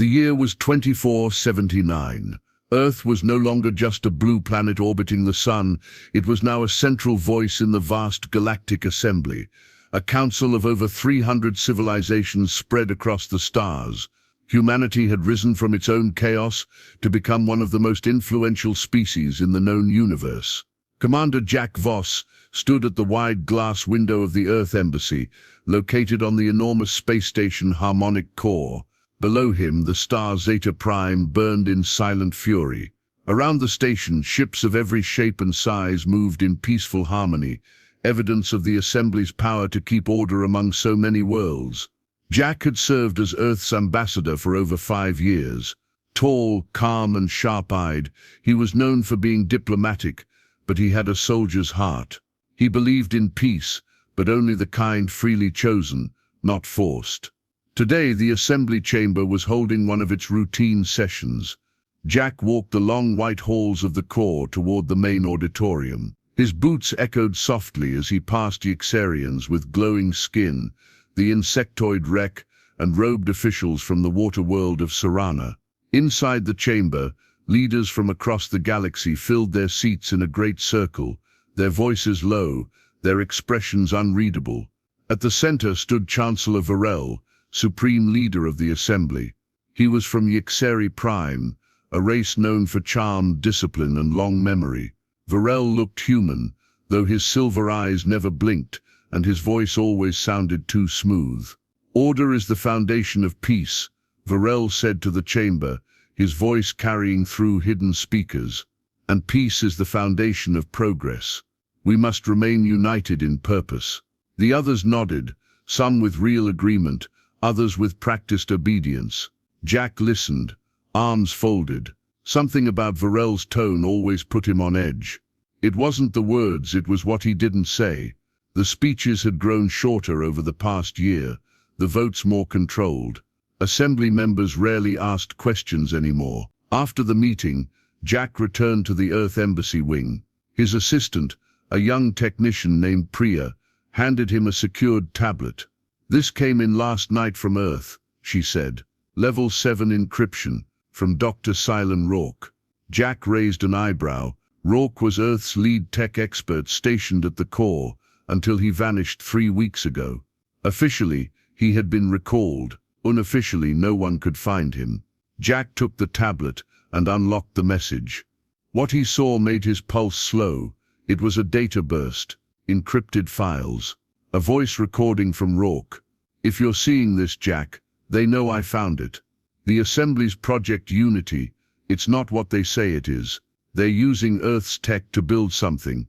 The year was 2479. Earth was no longer just a blue planet orbiting the sun. It was now a central voice in the vast galactic assembly, a council of over 300 civilizations spread across the stars. Humanity had risen from its own chaos to become one of the most influential species in the known universe. Commander Jack Voss stood at the wide glass window of the Earth Embassy, located on the enormous space station Harmonic Core. Below him, the star Zeta Prime burned in silent fury. Around the station, ships of every shape and size moved in peaceful harmony, evidence of the Assembly's power to keep order among so many worlds. Jack had served as Earth's ambassador for over 5 years. Tall, calm, and sharp-eyed, he was known for being diplomatic, but he had a soldier's heart. He believed in peace, but only the kind freely chosen, not forced. Today, the Assembly Chamber was holding one of its routine sessions. Jack walked the long white halls of the core toward the main auditorium. His boots echoed softly as he passed Yxarians with glowing skin, the insectoid wreck, and robed officials from the water world of Serana. Inside the chamber, leaders from across the galaxy filled their seats in a great circle, their voices low, their expressions unreadable. At the center stood Chancellor Varel, supreme leader of the Assembly. He was from Yxari Prime, a race known for charm, discipline, and long memory. Varel looked human, though his silver eyes never blinked, and his voice always sounded too smooth. "Order is the foundation of peace," Varel said to the chamber, his voice carrying through hidden speakers. "And peace is the foundation of progress. We must remain united in purpose." The others nodded, some with real agreement, others with practiced obedience. Jack listened, arms folded. Something about Varel's tone always put him on edge. It wasn't the words, it was what he didn't say. The speeches had grown shorter over the past year, the votes more controlled. Assembly members rarely asked questions anymore. After the meeting, Jack returned to the Earth Embassy wing. His assistant, a young technician named Priya, handed him a secured tablet. "This came in last night from Earth," she said. "Level 7 encryption, from Dr. Silent Rourke." Jack raised an eyebrow. Rourke was Earth's lead tech expert stationed at the core, until he vanished 3 weeks ago. Officially, he had been recalled. Unofficially, no one could find him. Jack took the tablet and unlocked the message. What he saw made his pulse slow. It was a data burst, encrypted files. A voice recording from Rourke. "If you're seeing this, Jack, they know I found it. The Assembly's Project Unity, it's not what they say it is. They're using Earth's tech to build something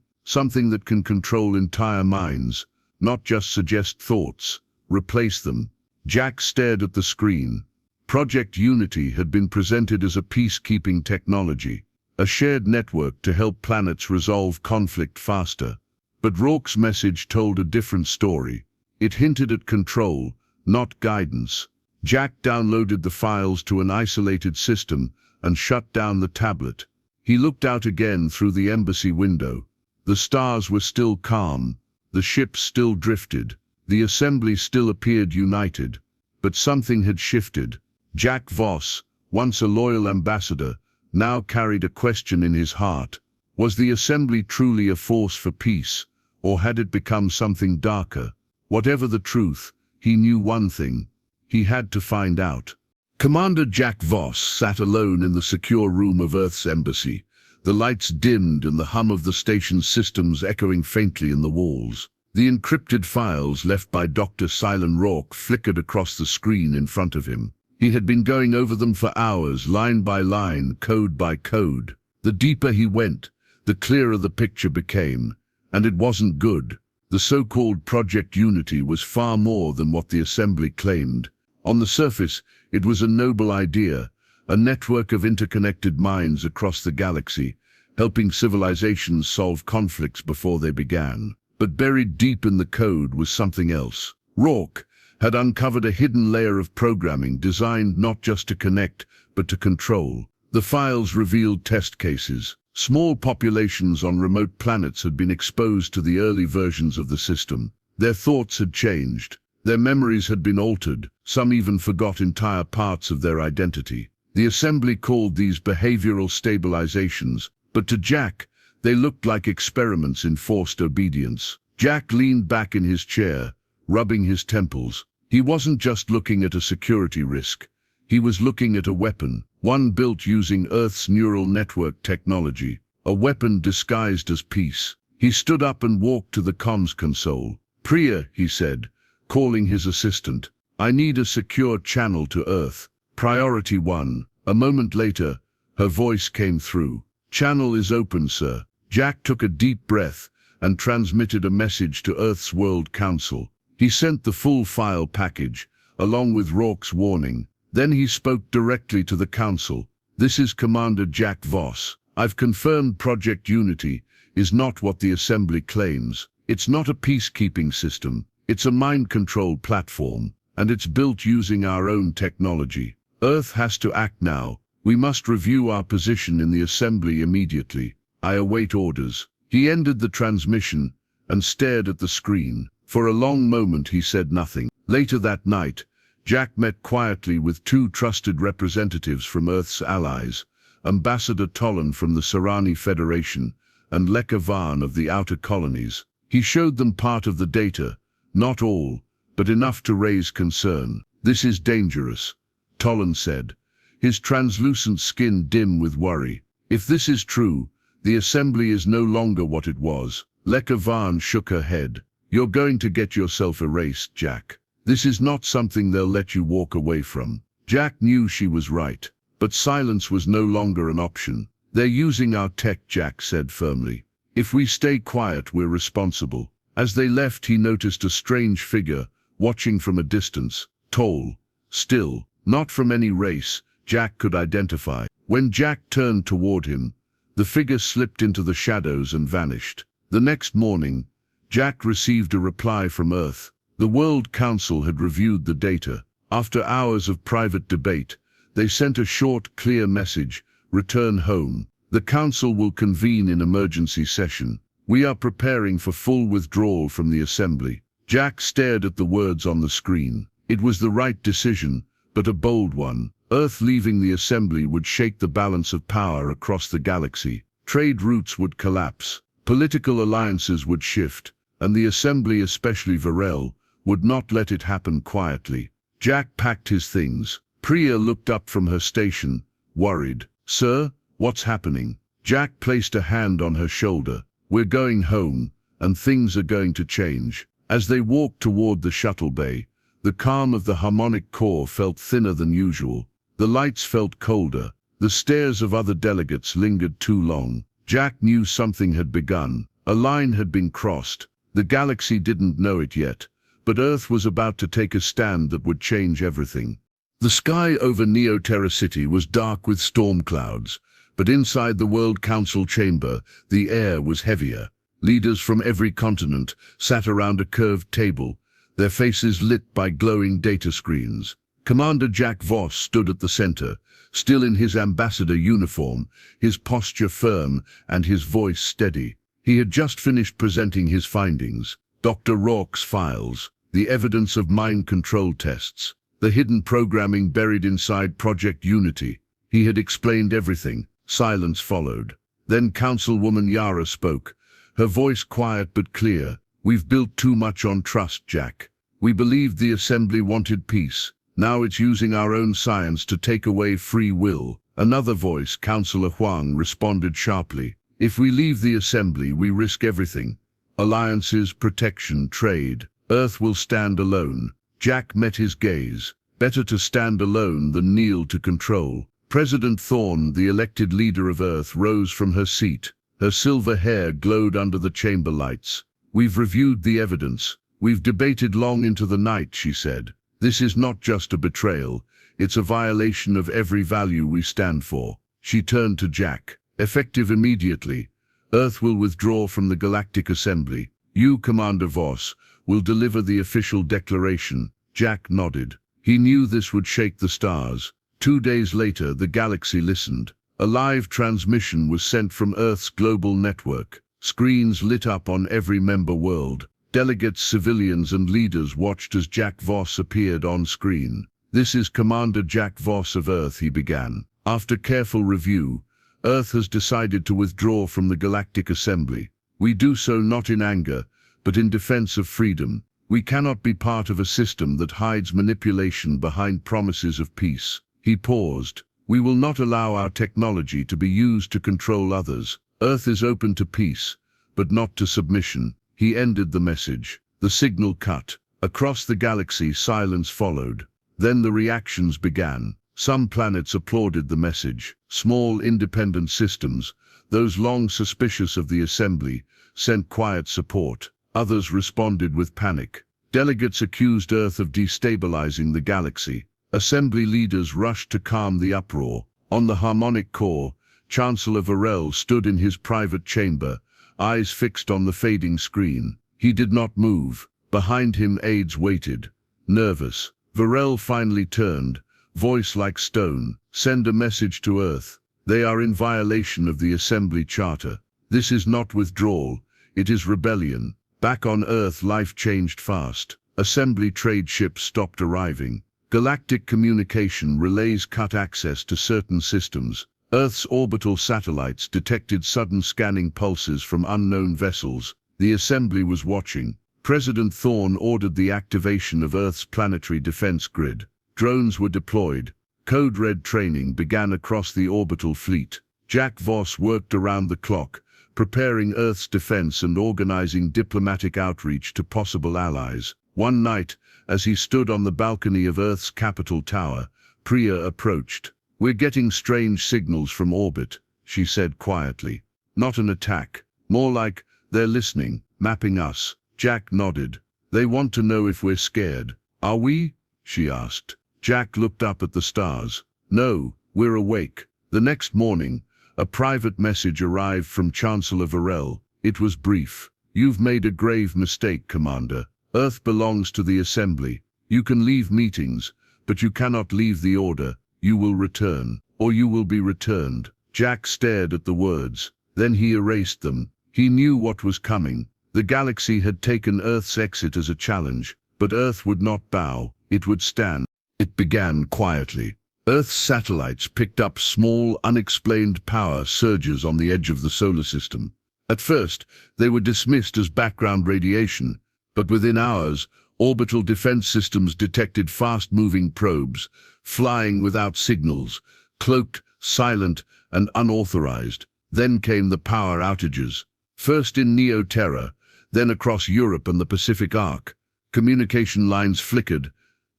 that can control entire minds, not just suggest thoughts, replace them." Jack stared at the screen. Project Unity had been presented as a peacekeeping technology, a shared network to help planets resolve conflict faster. But Rourke's message told a different story. It hinted at control, not guidance. Jack downloaded the files to an isolated system and shut down the tablet. He looked out again through the embassy window. The stars were still calm, the ships still drifted, the Assembly still appeared united. But something had shifted. Jack Voss, once a loyal ambassador, now carried a question in his heart. Was the Assembly truly a force for peace, or had it become something darker? Whatever the truth, he knew one thing. He had to find out. Commander Jack Voss sat alone in the secure room of Earth's embassy. The lights dimmed and the hum of the station's systems echoing faintly in the walls. The encrypted files left by Dr. Silent Rourke flickered across the screen in front of him. He had been going over them for hours, line by line, code by code. The deeper he went, the clearer the picture became. And it wasn't good. The so-called Project Unity was far more than what the Assembly claimed. On the surface, it was a noble idea, a network of interconnected minds across the galaxy, helping civilizations solve conflicts before they began. But buried deep in the code was something else. Rourke had uncovered a hidden layer of programming designed not just to connect, but to control. The files revealed test cases. Small populations on remote planets had been exposed to the early versions of the system. Their thoughts had changed. Their memories had been altered, some even forgot entire parts of their identity. The assembly called these behavioral stabilizations, but to Jack, they looked like experiments in forced obedience. Jack leaned back in his chair, rubbing his temples. He wasn't just looking at a security risk. He was looking at a weapon, one built using Earth's neural network technology, a weapon disguised as peace. He stood up and walked to the comms console. "Priya," he said, calling his assistant, "I need a secure channel to Earth. Priority 1. A moment later, her voice came through. "Channel is open, sir." Jack took a deep breath and transmitted a message to Earth's World Council. He sent the full file package, along with Rourke's warning. Then he spoke directly to the Council. "This is Commander Jack Voss. I've confirmed Project Unity is not what the Assembly claims. It's not a peacekeeping system. It's a mind-controlled platform, and it's built using our own technology. Earth has to act now. We must review our position in the Assembly immediately. I await orders." He ended the transmission and stared at the screen. For a long moment he said nothing. Later that night, Jack met quietly with two trusted representatives from Earth's allies, Ambassador Tolan from the Sarani Federation and Lekka Varn of the Outer Colonies. He showed them part of the data, not all, but enough to raise concern. "This is dangerous," Tolan said, his translucent skin dim with worry. "If this is true, the Assembly is no longer what it was." Lekka Varn shook her head. "You're going to get yourself erased, Jack. This is not something they'll let you walk away from." Jack knew she was right, but silence was no longer an option. "They're using our tech," Jack said firmly. "If we stay quiet, we're responsible." As they left, he noticed a strange figure, watching from a distance, tall, still, not from any race Jack could identify. When Jack turned toward him, the figure slipped into the shadows and vanished. The next morning, Jack received a reply from Earth. The World Council had reviewed the data. After hours of private debate, they sent a short, clear message: "Return home. The Council will convene in emergency session. We are preparing for full withdrawal from the Assembly." Jack stared at the words on the screen. It was the right decision, but a bold one. Earth leaving the Assembly would shake the balance of power across the galaxy. Trade routes would collapse, political alliances would shift, and the Assembly, especially Varel, would not let it happen quietly. Jack packed his things. Priya looked up from her station, worried. "Sir, what's happening?" Jack placed a hand on her shoulder. "We're going home, and things are going to change." As they walked toward the shuttle bay, the calm of the harmonic core felt thinner than usual. The lights felt colder. The stares of other delegates lingered too long. Jack knew something had begun. A line had been crossed. The galaxy didn't know it yet, but Earth was about to take a stand that would change everything. The sky over Neoterra City was dark with storm clouds, but inside the World Council chamber, the air was heavier. Leaders from every continent sat around a curved table, their faces lit by glowing data screens. Commander Jack Voss stood at the center, still in his ambassador uniform, his posture firm and his voice steady. He had just finished presenting his findings: Dr. Rourke's files, the evidence of mind control tests, the hidden programming buried inside Project Unity. He had explained everything. Silence followed. Then Councilwoman Yara spoke, her voice quiet but clear. "We've built too much on trust, Jack. We believed the Assembly wanted peace. Now it's using our own science to take away free will." Another voice, Councillor Huang, responded sharply. "If we leave the Assembly, we risk everything. Alliances, protection, trade. Earth will stand alone." Jack met his gaze. Better to stand alone than kneel to control. President Thorne, the elected leader of Earth, rose from her seat. Her silver hair glowed under the chamber lights. "We've reviewed the evidence. We've debated long into the night," she said. "This is not just a betrayal. It's a violation of every value we stand for." She turned to Jack. "Effective immediately, Earth will withdraw from the Galactic Assembly. You, Commander Voss, will deliver the official declaration." Jack nodded. He knew this would shake the stars. 2 days later, the galaxy listened. A live transmission was sent from Earth's global network. Screens lit up on every member world. Delegates, civilians and leaders watched as Jack Voss appeared on screen. "This is Commander Jack Voss of Earth," he began. "After careful review, Earth has decided to withdraw from the Galactic Assembly. We do so not in anger, but in defense of freedom. We cannot be part of a system that hides manipulation behind promises of peace." He paused. "We will not allow our technology to be used to control others. Earth is open to peace, but not to submission." He ended the message. The signal cut. Across the galaxy, silence followed. Then the reactions began. Some planets applauded the message. Small, independent systems, those long suspicious of the Assembly, sent quiet support. Others responded with panic. Delegates accused Earth of destabilizing the galaxy. Assembly leaders rushed to calm the uproar. On the harmonic core, Chancellor Varel stood in his private chamber, eyes fixed on the fading screen. He did not move. Behind him, aides waited, nervous. Varel finally turned, voice like stone. "Send a message to Earth. They are in violation of the Assembly Charter. This is not withdrawal, it is rebellion." Back on Earth, life changed fast. Assembly trade ships stopped arriving. Galactic communication relays cut access to certain systems. Earth's orbital satellites detected sudden scanning pulses from unknown vessels. The Assembly was watching. President Thorne ordered the activation of Earth's planetary defense grid. Drones were deployed. Code Red training began across the orbital fleet. Jack Voss worked around the clock, preparing Earth's defense and organizing diplomatic outreach to possible allies. One night, as he stood on the balcony of Earth's capital tower, Priya approached. "We're getting strange signals from orbit," she said quietly. "Not an attack. More like, they're listening, mapping us." Jack nodded. "They want to know if we're scared." "Are we?" she asked. Jack looked up at the stars. "No, we're awake." The next morning, a private message arrived from Chancellor Varel. It was brief. "You've made a grave mistake, Commander. Earth belongs to the Assembly. You can leave meetings, but you cannot leave the order. You will return, or you will be returned." Jack stared at the words. Then he erased them. He knew what was coming. The galaxy had taken Earth's exit as a challenge, but Earth would not bow. It would stand. It began quietly. Earth's satellites picked up small, unexplained power surges on the edge of the solar system. At first, they were dismissed as background radiation, but within hours, orbital defense systems detected fast-moving probes, flying without signals, cloaked, silent, and unauthorized. Then came the power outages. First in Neo-Terra, then across Europe and the Pacific Arc. Communication lines flickered,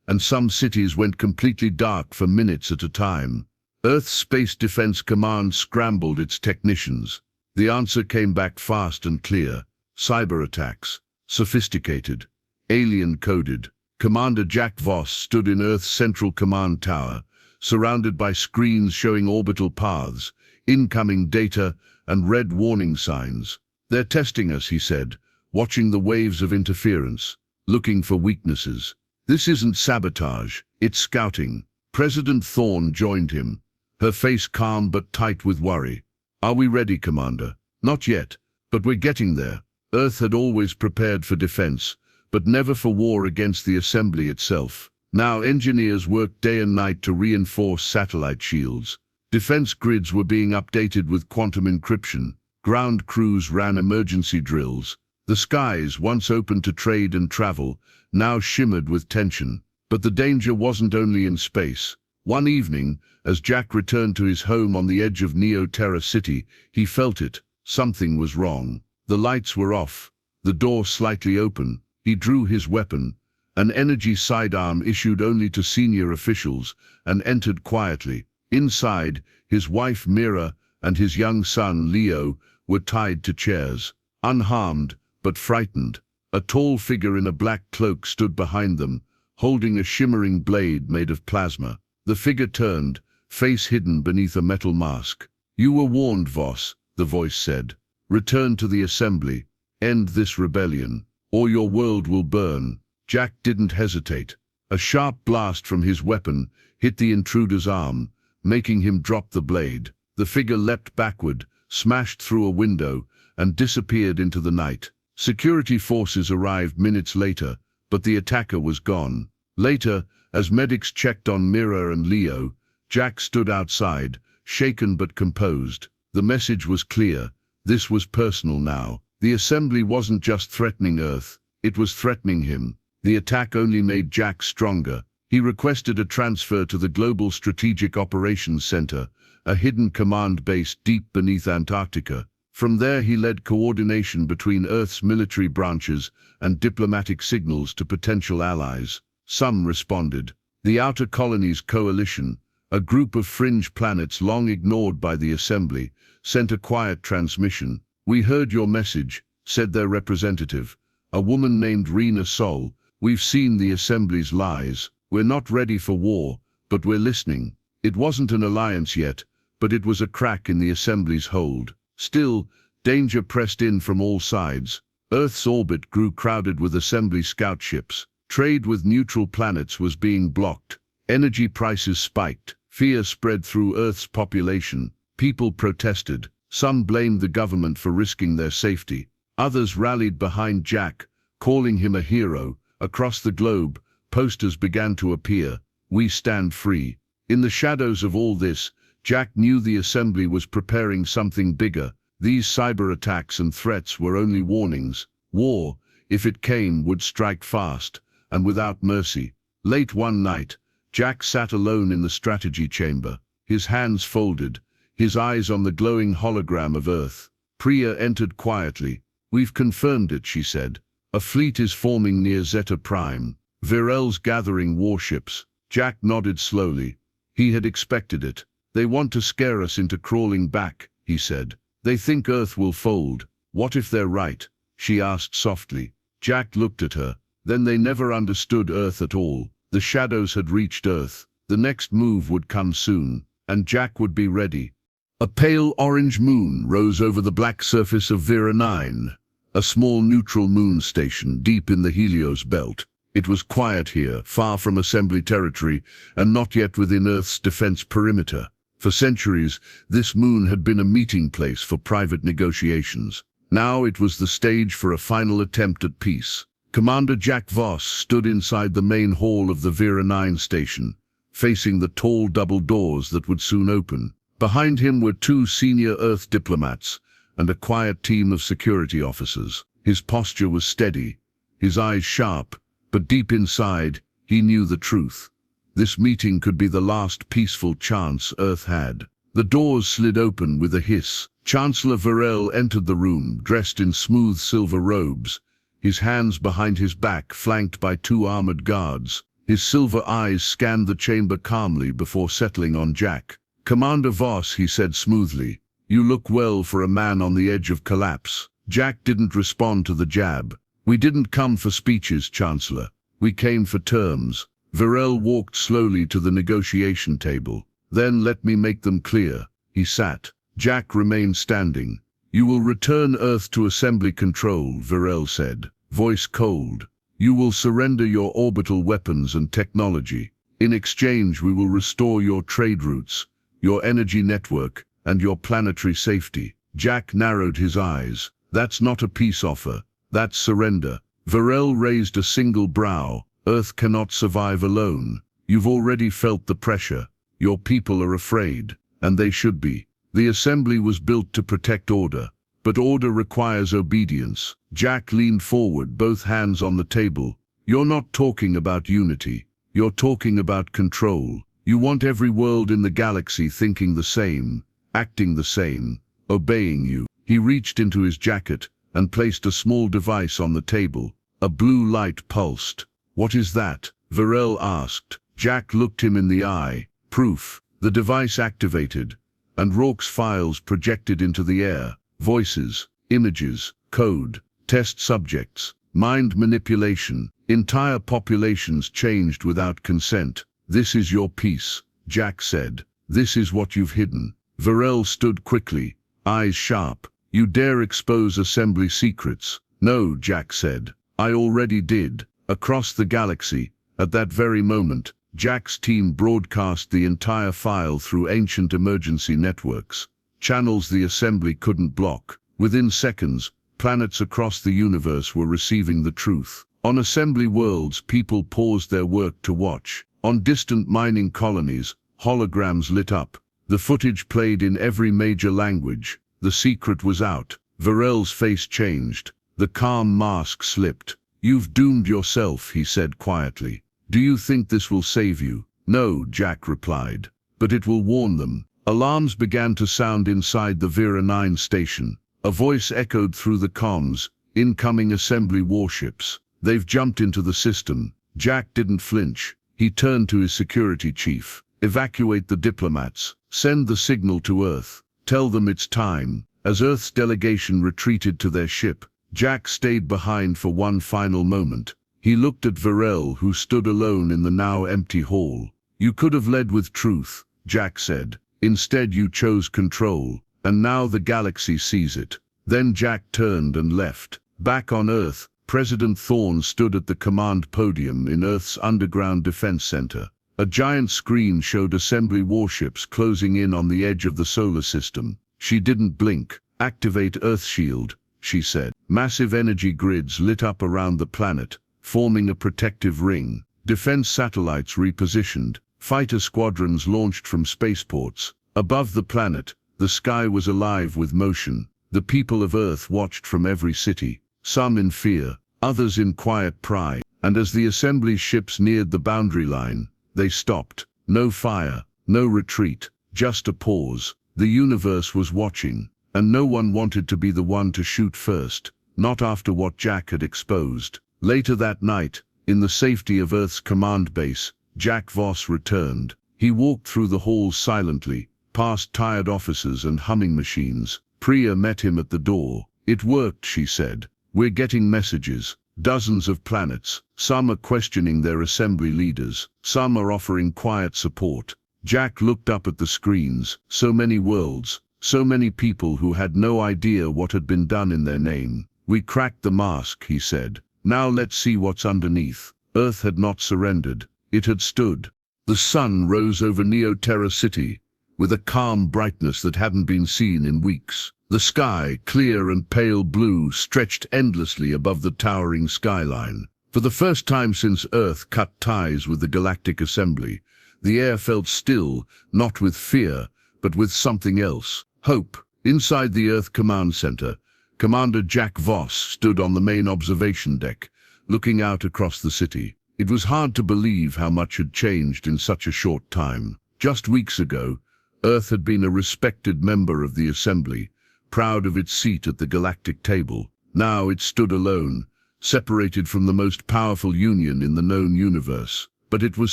and some cities went completely dark for minutes at a time. Earth's Space Defense Command scrambled its technicians. The answer came back fast and clear. Cyber attacks. Sophisticated. Alien-coded. Commander Jack Voss stood in Earth's central command tower, surrounded by screens showing orbital paths, incoming data, and red warning signs. "They're testing us," he said, watching the waves of interference, looking for weaknesses. "This isn't sabotage, it's scouting." President Thorne joined him, her face calm but tight with worry. "Are we ready, Commander?" "Not yet, but we're getting there." Earth had always prepared for defense, but never for war against the Assembly itself. Now engineers worked day and night to reinforce satellite shields. Defense grids were being updated with quantum encryption. Ground crews ran emergency drills. The skies, once open to trade and travel, now shimmered with tension. But the danger wasn't only in space. One evening, as Jack returned to his home on the edge of Neo-Terra City, he felt it. Something was wrong. The lights were off, the door slightly open. He drew his weapon, an energy sidearm issued only to senior officials, and entered quietly. Inside, his wife Mira and his young son Leo were tied to chairs, unharmed but frightened. A tall figure in a black cloak stood behind them, holding a shimmering blade made of plasma. The figure turned, face hidden beneath a metal mask. "You were warned, Voss," the voice said. "Return to the Assembly. End this rebellion, or your world will burn." Jack didn't hesitate. A sharp blast from his weapon hit the intruder's arm, making him drop the blade. The figure leapt backward, smashed through a window, and disappeared into the night. Security forces arrived minutes later, but the attacker was gone. Later, as medics checked on Mira and Leo, Jack stood outside, shaken but composed. The message was clear. This was personal now. The assembly wasn't just threatening Earth, it was threatening him. The attack only made Jack stronger. He requested a transfer to the Global Strategic Operations Center, a hidden command base deep beneath Antarctica. From there he led coordination between Earth's military branches and diplomatic signals to potential allies. Some responded. The Outer Colonies Coalition, a group of fringe planets long ignored by the Assembly, sent a quiet transmission. "We heard your message," said their representative, a woman named Rena Sol. "We've seen the Assembly's lies. We're not ready for war, but we're listening." It wasn't an alliance yet, but it was a crack in the Assembly's hold. Still, danger pressed in from all sides. Earth's orbit grew crowded with Assembly scout ships. Trade with neutral planets was being blocked. Energy prices spiked. Fear spread through Earth's population. People protested. Some blamed the government for risking their safety. Others rallied behind Jack, calling him a hero. Across the globe, posters began to appear. "We stand free." In the shadows of all this, Jack knew the Assembly was preparing something bigger. These cyber attacks and threats were only warnings. War, if it came, would strike fast, and without mercy. Late one night, Jack sat alone in the strategy chamber, his hands folded, his eyes on the glowing hologram of Earth. Priya entered quietly. "We've confirmed it," she said. "A fleet is forming near Zeta Prime. Virel's gathering warships." Jack nodded slowly. He had expected it. "They want to scare us into crawling back," he said. "They think Earth will fold." "What if they're right?" she asked softly. Jack looked at her. Then they never understood Earth at all. The shadows had reached Earth. The next move would come soon, and Jack would be ready. A pale orange moon rose over the black surface of Vera 9, a small neutral moon station deep in the Helios belt. It was quiet here, far from Assembly territory, and not yet within Earth's defense perimeter. For centuries, this moon had been a meeting place for private negotiations. Now it was the stage for a final attempt at peace. Commander Jack Voss stood inside the main hall of the Vera 9 station, facing the tall double doors that would soon open. Behind him were two senior Earth diplomats and a quiet team of security officers. His posture was steady, his eyes sharp, but deep inside, he knew the truth. This meeting could be the last peaceful chance Earth had. The doors slid open with a hiss. Chancellor Virel entered the room, dressed in smooth silver robes, his hands behind his back, flanked by two armored guards. His silver eyes scanned the chamber calmly before settling on Jack. "Commander Voss," he said smoothly, "you look well for a man on the edge of collapse." Jack didn't respond to the jab. "We didn't come for speeches, Chancellor. We came for terms." Virel walked slowly to the negotiation table. "Then let me make them clear." He sat. Jack remained standing. "You will return Earth to Assembly control," Virel said, voice cold. "You will surrender your orbital weapons and technology. In exchange, we will restore your trade routes, your energy network, and your planetary safety." Jack narrowed his eyes. "That's not a peace offer. That's surrender." Virel raised a single brow. "Earth cannot survive alone. You've already felt the pressure. Your people are afraid, and they should be. The Assembly was built to protect order, but order requires obedience." Jack leaned forward, both hands on the table. "You're not talking about unity. You're talking about control. You want every world in the galaxy thinking the same, acting the same, obeying you." He reached into his jacket and placed a small device on the table. A blue light pulsed. "What is that?" Virel asked. Jack looked him in the eye. "Proof." The device activated, and Rourke's files projected into the air. Voices, images, code, test subjects, mind manipulation. Entire populations changed without consent. "This is your piece," Jack said. "This is what you've hidden." Virel stood quickly, eyes sharp. "You dare expose Assembly secrets?" "No," Jack said. "I already did." Across the galaxy, at that very moment, Jack's team broadcast the entire file through ancient emergency networks, channels the Assembly couldn't block. Within seconds, Planets across the universe were receiving the truth. On assembly worlds, people paused their work to watch. On distant mining colonies, holograms lit up. The footage played in every major language. The secret was out. Varel's face changed. The calm mask slipped. "You've doomed yourself," he said quietly. "Do you think this will save you?" "No," Jack replied. "But it will warn them." Alarms began to sound inside the Vera 9 station. A voice echoed through the comms. "Incoming assembly warships. They've jumped into the system." Jack didn't flinch. He turned to his security chief. "Evacuate the diplomats. Send the signal to Earth. Tell them it's time." As Earth's delegation retreated to their ship, Jack stayed behind for one final moment. He looked at Varel, who stood alone in the now empty hall. "You could have led with truth," Jack said. "Instead you chose control, and now the galaxy sees it." Then Jack turned and left. Back on Earth, President Thorne stood at the command podium in Earth's underground defense center. A giant screen showed assembly warships closing in on the edge of the solar system. She didn't blink. "Activate Earth Shield," she said. Massive energy grids lit up around the planet, forming a protective ring. Defense satellites repositioned. Fighter squadrons launched from spaceports. Above the planet, the sky was alive with motion. The people of Earth watched from every city, some in fear, others in quiet pride. And as the assembly ships neared the boundary line, they stopped. No fire, no retreat, just a pause. The universe was watching, and no one wanted to be the one to shoot first, not after what Jack had exposed. Later that night, in the safety of Earth's command base, Jack Voss returned. He walked through the halls silently, past tired officers and humming machines. Priya met him at the door. "It worked," she said. "We're getting messages. Dozens of planets. Some are questioning their assembly leaders. Some are offering quiet support." Jack looked up at the screens. So many worlds. So many people who had no idea what had been done in their name. "We cracked the mask," he said. "Now let's see what's underneath." Earth had not surrendered. It had stood. The sun rose over Neoterra City, with a calm brightness that hadn't been seen in weeks. The sky, clear and pale blue, stretched endlessly above the towering skyline. For the first time since Earth cut ties with the Galactic Assembly, the air felt still, not with fear, but with something else. Hope. Inside the Earth Command Center, Commander Jack Voss stood on the main observation deck, looking out across the city. It was hard to believe how much had changed in such a short time. Just weeks ago, Earth had been a respected member of the Assembly, proud of its seat at the galactic table. Now it stood alone, separated from the most powerful union in the known universe. But it was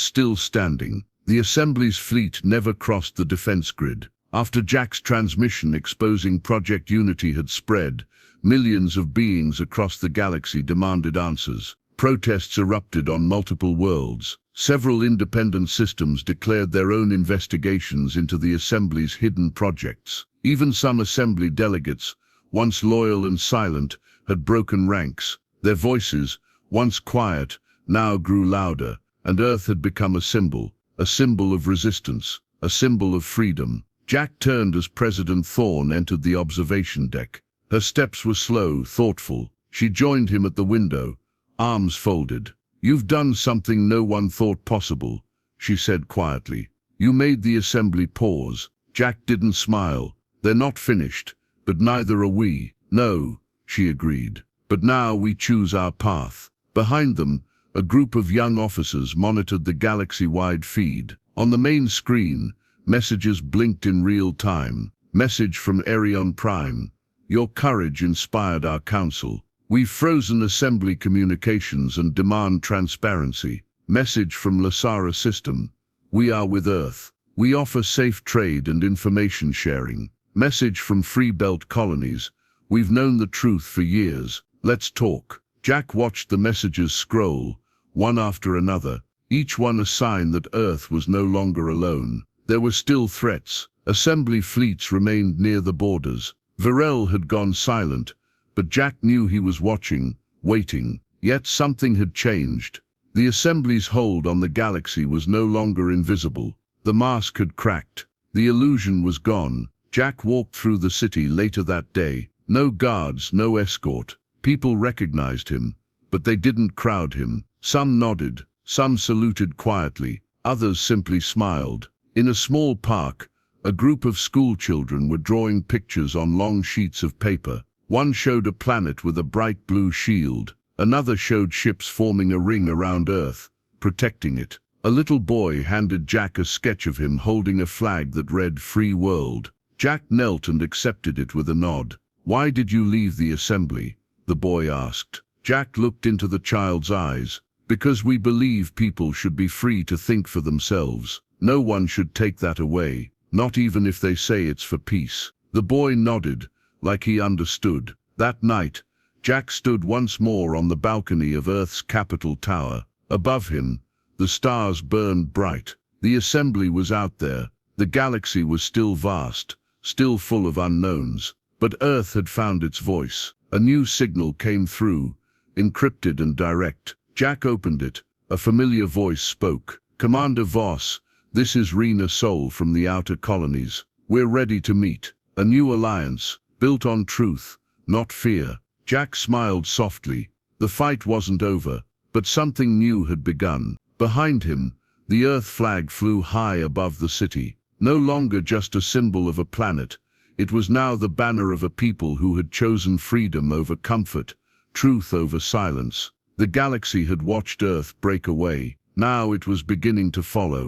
still standing. The Assembly's fleet never crossed the defense grid. After Jack's transmission exposing Project Unity had spread, millions of beings across the galaxy demanded answers. Protests erupted on multiple worlds. Several independent systems declared their own investigations into the Assembly's hidden projects. Even some Assembly delegates, once loyal and silent, had broken ranks. Their voices, once quiet, now grew louder, and Earth had become a symbol of resistance, a symbol of freedom. Jack turned as President Thorne entered the observation deck. Her steps were slow, thoughtful. She joined him at the window, arms folded. "You've done something no one thought possible," she said quietly. "You made the Assembly pause." Jack didn't smile. "They're not finished, but neither are we." "No," she agreed. "But now we choose our path." Behind them, a group of young officers monitored the galaxy-wide feed. On the main screen, messages blinked in real time. Message from Arion Prime. "Your courage inspired our council. We've frozen Assembly communications and demand transparency." Message from Lasara System. "We are with Earth. We offer safe trade and information sharing." Message from Free Belt Colonies. "We've known the truth for years. Let's talk." Jack watched the messages scroll, one after another, each one a sign that Earth was no longer alone. There were still threats. Assembly fleets remained near the borders. Varel had gone silent, but Jack knew he was watching, waiting. Yet something had changed. The Assembly's hold on the galaxy was no longer invisible. The mask had cracked. The illusion was gone. Jack walked through the city later that day. No guards, no escort. People recognized him, but they didn't crowd him. Some nodded, some saluted quietly, others simply smiled. In a small park, a group of school children were drawing pictures on long sheets of paper. One showed a planet with a bright blue shield. Another showed ships forming a ring around Earth, protecting it. A little boy handed Jack a sketch of him holding a flag that read "Free World." Jack knelt and accepted it with a nod. "Why did you leave the assembly?" the boy asked. Jack looked into the child's eyes. "Because we believe people should be free to think for themselves. No one should take that away, not even if they say it's for peace." The boy nodded, like he understood. That night, Jack stood once more on the balcony of Earth's capital tower. Above him, the stars burned bright. The assembly was out there. The galaxy was still vast, still full of unknowns. But Earth had found its voice. A new signal came through, encrypted and direct. Jack opened it. A familiar voice spoke. "Commander Voss, this is Rena Sol from the outer colonies. We're ready to meet. A new alliance, built on truth, not fear." Jack smiled softly. The fight wasn't over, but something new had begun. Behind him, the Earth flag flew high above the city. No longer just a symbol of a planet, it was now the banner of a people who had chosen freedom over comfort, truth over silence. The galaxy had watched Earth break away. Now it was beginning to follow.